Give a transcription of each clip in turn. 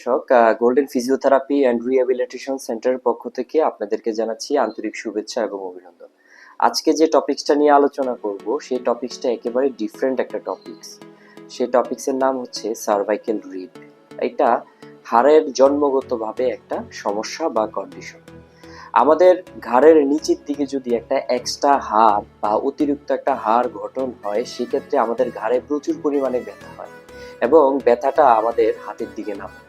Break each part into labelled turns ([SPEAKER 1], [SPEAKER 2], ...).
[SPEAKER 1] দর্শক, golden physiotherapy and rehabilitation সেন্টারের পক্ষ থেকে আপনাদেরকে জানাচ্ছি আন্তরিক শুভেচ্ছা এবং অভিনন্দন। আজকে যে টপিকসটা নিয়ে আলোচনা করব সেই টপিকসটা একেবারে ডিফারেন্ট একটা টপিকস। সেই টপিকসের নাম হচ্ছে সার্ভাইকেল রিব। এটা হাড়ের জন্মগতভাবে একটা সমস্যা বা কন্ডিশন। আমাদের ঘাড়ের নিচের দিকে যদি একটা এক্সট্রা হাড় বা অতিরিক্ত একটা হাড় গঠন হয়, সেক্ষেত্রে আমাদের ঘাড়ে প্রচুর পরিমাণে ব্যথা হয় এবং ব্যথাটা আমাদের হাতের দিকে নামে।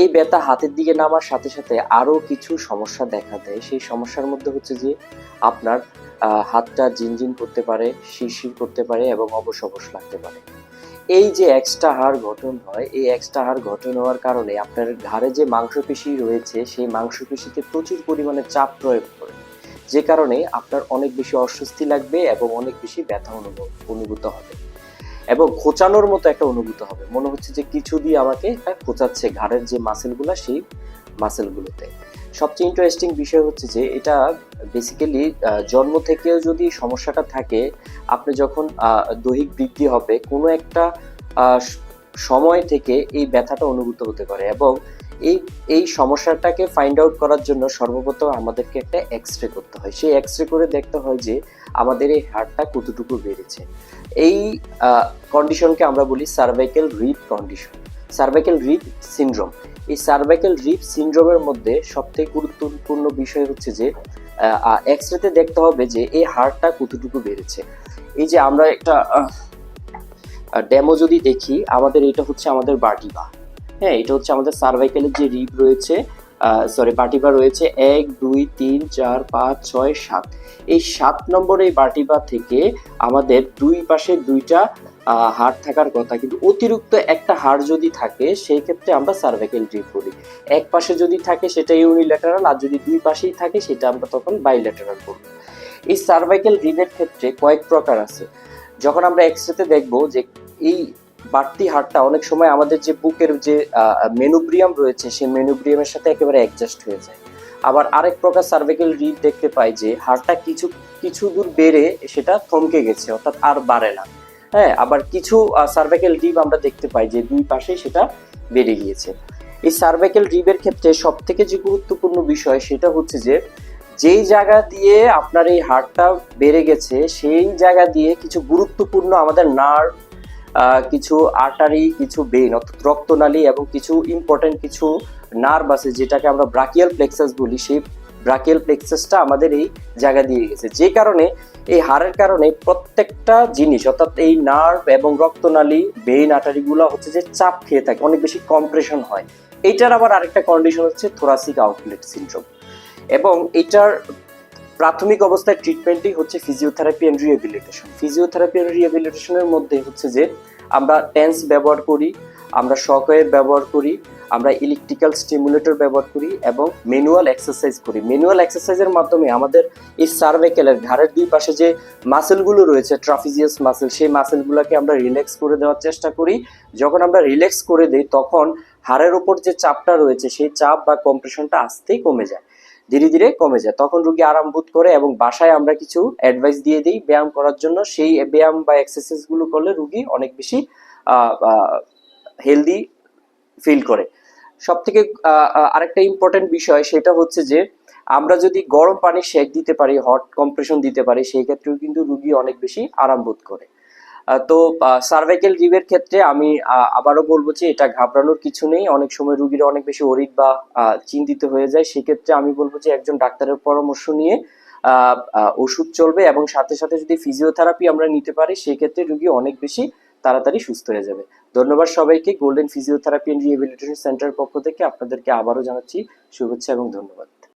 [SPEAKER 1] এই ব্যথা হাতের দিকে নামার সাথে সাথে আরো কিছু সমস্যা দেখা দেয়। সেই সমস্যার মধ্যে হচ্ছে যে আপনার হাতটা ঝিনঝিন করতে পারে, শিরশির করতে পারে এবং অবশ অবশ লাগতে পারে। এই যে এক্সট্রা হাড় গঠন হয়, এই এক্সট্রা হাড় গঠন হওয়ার কারণে আপনার ঘাড়ে যে মাংসপেশি রয়েছে সেই মাংসপেশিতে প্রচুর পরিমাণে চাপ প্রয়োগ করে, যে কারণে আপনার অনেক বেশি অস্বস্তি লাগবে এবং অনেক বেশি ব্যথা অনুভূত হবে এবং খোঁচানোর মতো একটা অনুভূত হবে। মনে হচ্ছে যে কিছু দিয়ে আমাকে খোঁচাচ্ছে ঘাড়ের যে মাসেলগুলা, সেই মাসেলগুলোতে। সবচেয়ে ইন্টারেস্টিং বিষয় হচ্ছে যে এটা বেসিক্যালি জন্ম থেকেও যদি সমস্যাটা থাকে, আপনি যখন দৈহিক বৃদ্ধি হবে কোনো একটা সময় থেকে এই ব্যথাটা অনুভূত হতে পারে এবং এই সমস্যাটাকে ফাইন্ড আউট করার জন্য সর্বপ্রথম আমাদেরকে একটা এক্স-রে করতে হয়। সেই এক্স-রে করে দেখতে হয় যে আমাদের এই হাড়টা কতটুকু বেড়েছে। এই কন্ডিশনকে আমরা বলি cervical rib condition, cervical rib syndrome. এই সার্ভাইকেল রিব সিনড্রোমের মধ্যে সবথেকে গুরুত্বপূর্ণ বিষয় হচ্ছে যে এক্স-রেতে দেখতে হবে যে এই হাড়টা কতটুকু বেড়েছে। এই যে আমরা একটা ডেমো যদি দেখি, আমাদের এটা হচ্ছে আমাদের বার্টিবা। হ্যাঁ, এটা হচ্ছে আমাদের সার্ভাইকেলের যে রিব রয়েছে, বার্টিবা রয়েছে 1 2 3 4 5 6 7। এই 7 নম্বর এই বার্টিবা থেকে আমাদের দুই পাশে দুইটা হাড় থাকার কথা, কিন্তু অতিরিক্ত একটা হাড় যদি থাকে সেই ক্ষেত্রে আমরা সার্ভাইকেল রিব বলি। এক পাশে যদি থাকে সেটা ইউনিল্যাটারাল, আর যদি দুই পাশেই থাকে সেটা আমরা তখন বাইল্যাটারাল বলবো। এই সার্ভাইকেল রিবের ক্ষেত্রে কয়েক প্রকার আছে। যখন আমরা এক্স-রেতে দেখবো যে এই বাড়তি হাড়টা অনেক সময় আমাদের যে বুকের যে মেনুব্রিয়াম রয়েছে সেই মেনুব্রিয়ামের সাথে একেবারে অ্যাডজাস্ট হয়ে যায়। আবার আরেক প্রকার সার্ভাইকেল রিব দেখতে পাই যে হাড়টা কিছু দূর বেড়ে সেটা থমকে গেছে, অর্থাৎ আর বাড়ে না। হ্যাঁ, আবার কিছু সার্ভাইকেল রিব আমরা দেখতে পাই যে দুই পাশেই সেটা বেড়ে গিয়েছে। এই সার্ভাইকেল রিবের ক্ষেত্রে সব থেকে যে গুরুত্বপূর্ণ বিষয় সেটা হচ্ছে যে যেই জায়গা দিয়ে আপনার এই হাড়টা বেড়ে গেছে সেই জায়গা দিয়ে কিছু গুরুত্বপূর্ণ আমাদের নার্ভ, কিছু আর্টারি, কিছু ভেইন অর্থাৎ রক্তনালী এবং কিছু ইম্পর্টেন্ট কিছু নার্ভ আছে যেটাকে আমরা ব্রাকিয়াল প্লেক্সাস বলি। সেই ব্রাকিয়াল প্লেক্সাসটা আমাদের এই জায়গা দিয়ে গেছে, যে কারণে এই হাড়ের কারণে প্রত্যেকটা জিনিস অর্থাৎ এই নার্ভ এবং রক্তনালী, ভেইন, আর্টারিগুলো হচ্ছে যে চাপ খেয়ে থাকে, অনেক বেশি কম্প্রেশন হয়। এইটার আবার আরেকটা কন্ডিশন হচ্ছে থোরাসিক আউটলেট সিনড্রোম এবং এটার প্রাথমিক অবস্থায় ট্রিটমেন্টই হচ্ছে physiotherapy and rehabilitation. Physiotherapy and রিহ্যাবিলিটেশনের মধ্যে হচ্ছে যে আমরা টেন্স ব্যবহার করি, আমরা শক ওয়েভ ব্যবহার করি, আমরা ইলেকট্রিক্যাল স্টিমুলেটর ব্যবহার করি এবং ম্যানুয়াল এক্সারসাইজ করি। ম্যানুয়াল এক্সারসাইজের মাধ্যমে আমাদের এই সার্ভাইকেলের ঘাড়ের দুই পাশে যে মাসেলগুলো রয়েছে, ট্রাপিজিয়াস মাসেল, সেই মাসেলগুলোকে আমরা রিল্যাক্স করে দেওয়ার চেষ্টা করি। যখন আমরা রিল্যাক্স করে দিই তখন হাড়ের উপর যে চাপটা রয়েছে সেই চাপ বা কম্প্রেশনটা আস্তেই কমে যায়, ধীরে ধীরে কমে যায়। তখন রোগী আরাম বোধ করে এবং বাসায় আমরা কিছু অ্যাডভাইস দিয়ে দিই ব্যায়াম করার জন্য। সেই ব্যায়াম বা এক্সারসাইজ গুলো করলে রোগী অনেক বেশি হেলদি ফিল করে। সব থেকে আরেকটা ইম্পর্টেন্ট বিষয় সেটা হচ্ছে যে আমরা যদি গরম পানি সেক দিতে পারি, হট কম্প্রেশন দিতে পারি, সেই ক্ষেত্রেও কিন্তু রোগী অনেক বেশি আরাম বোধ করে। তো সার্ভাইকেল রিবের ক্ষেত্রে আমি আবারও বলবো যে এটা ঘাবড়ানোর কিছু নেই। অনেক সময় রোগীরা অনেক বেশি ওরিড বা চিন্তিত হয়ে যায়, সেক্ষেত্রে আমি বলবো যে একজন ডাক্তারের পরামর্শ নিয়ে ওষুধ চলবে এবং সাথে সাথে যদি ফিজিওথেরাপি আমরা নিতে পারি সেক্ষেত্রে রোগী অনেক বেশি তাড়াতাড়ি সুস্থ হয়ে যাবে। ধন্যবাদ সবাইকে। গোল্ডেন ফিজিওথেরাপি এন্ড রিহ্যাবিলিটেশন সেন্টারের পক্ষ থেকে আপনাদেরকে আবারও জানাচ্ছি শুভেচ্ছা এবং ধন্যবাদ।